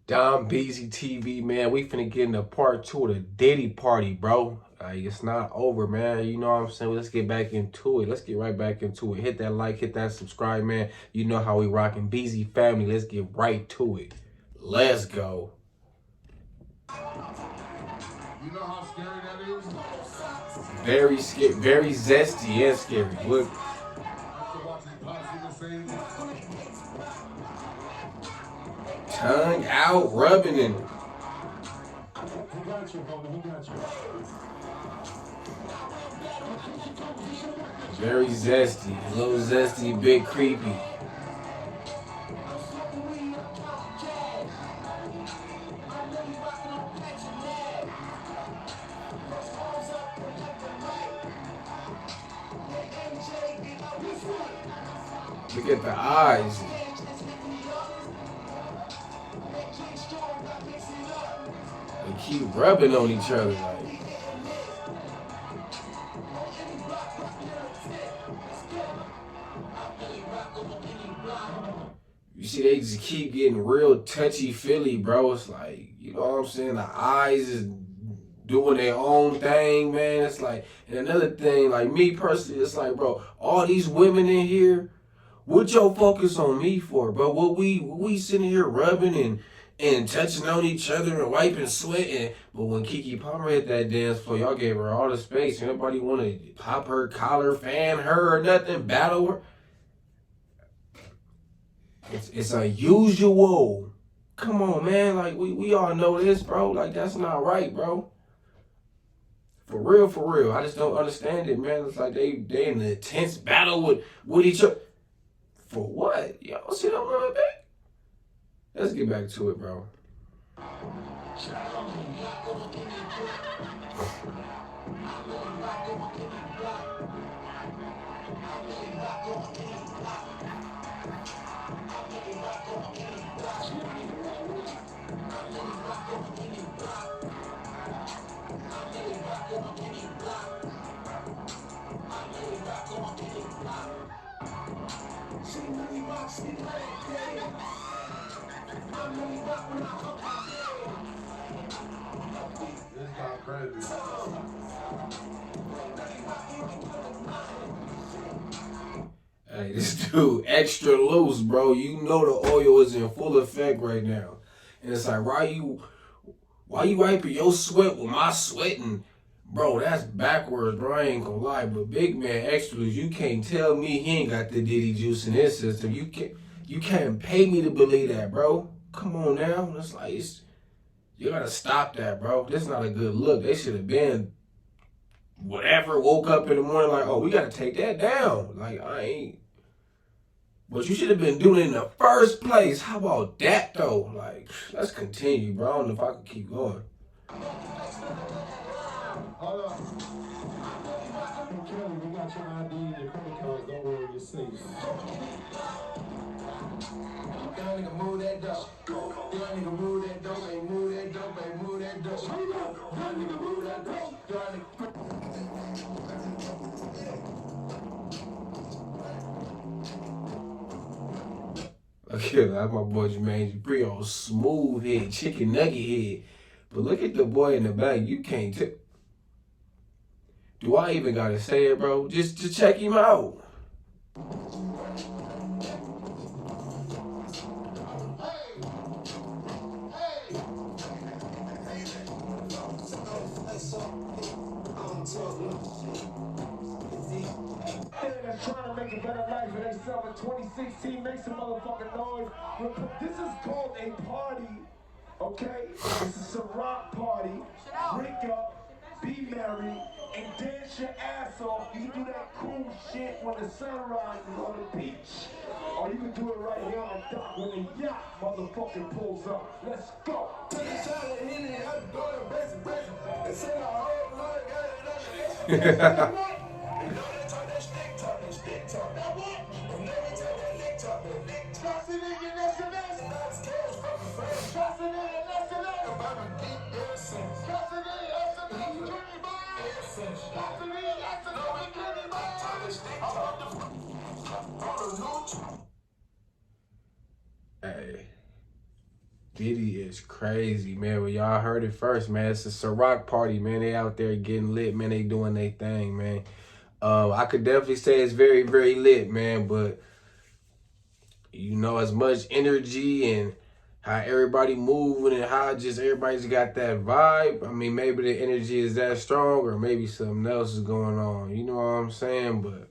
Dom Beezy TV, man. We finna get into part 2 of the Diddy party, bro. Like, it's not over, man. You know what I'm saying? Let's get back into it. Let's get right back into it. Hit that like, hit that subscribe, man. You know how we rocking. Beezy family. Let's get right to it. Let's go. You know how scary that is? Very scary, very zesty and scary. Look. Tongue out, rubbing in it. Who got you, homie? Who got you? Very zesty. A little zesty, bit creepy. Look at the eyes. They keep rubbing on each other like. You see, they just keep getting real touchy-feely, bro. It's like, you know what I'm saying? The eyes is doing their own thing, man. It's like, and another thing, like me personally, it's like, bro, all these women in here, what y'all focus on me for, bro? What we sitting here rubbing and touching on each other and wiping sweat, but when Keke Palmer hit that dance floor, y'all gave her all the space. Nobody want to pop her collar, fan her, or nothing, battle her. It's unusual. Come on, man. Like, we all know this, bro. Like, that's not right, bro. For real, for real. I just don't understand it, man. It's like they in an intense battle with each other. For what? Y'all see that woman back? Let's get back to it, bro. Hey, this dude extra loose, bro. You know the oil is in full effect right now. And it's like, why you wiping your sweat with my sweat? And bro, that's backwards, bro. I ain't gonna lie. But big man extra loose, you can't tell me he ain't got the Diddy juice in his system. You can't pay me to believe that, bro. Come on now. It's like, you gotta stop that, bro. This is not a good look. They should have been whatever, woke up in the morning like, oh, we gotta take that down. Like, I ain't. But you should have been doing it in the first place. How about that, though? Like, let's continue, bro. I don't know if I can keep going. Hold up. Kelly, we got your ID and your credit cards. Don't worry, you're safe. That nigga move that dope. That nigga move that dope. Ain't move that dope. Ain't move that dope. That nigga move that dope. That nigga. Okay, like my boy Jermaine Dupri on smooth head, chicken nugget head. But look at the boy in the back. You can't tell. Do I even gotta say it, bro? Just check him out. Trying to make a better life for themselves in 2016. Make some motherfucking noise. This is called a party, okay? This is a rock party. Drink up, be merry, and dance your ass off. You can do that cool shit when the sun rises on the beach. Or you can do it right here on the dock when the yacht motherfucking pulls up. Let's go. Hey, Diddy is crazy, man. Well, y'all heard it first, man. It's a Ciroc party, man. They out there getting lit, man. They doing their thing, man. I could definitely say it's very, very lit, man. But, you know, as much energy and how everybody moving and how just everybody's got that vibe. I mean, maybe the energy is that strong or maybe something else is going on. You know what I'm saying? But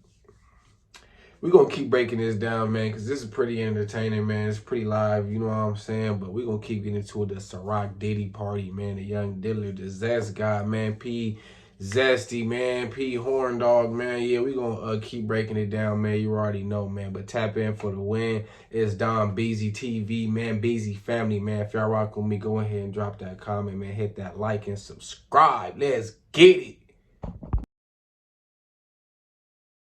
we're going to keep breaking this down, man, because this is pretty entertaining, man. It's pretty live, you know what I'm saying? But we're going to keep getting into the Ciroc Diddy party, man. The young diddler, the zest guy, man. P Zesty, man. P Horn Dog, man. Yeah, we're going to keep breaking it down, man. You already know, man. But tap in for the win. It's Don Beezy TV, man. Beezy family, man. If y'all rock with me, go ahead and drop that comment, man. Hit that like and subscribe. Let's get it.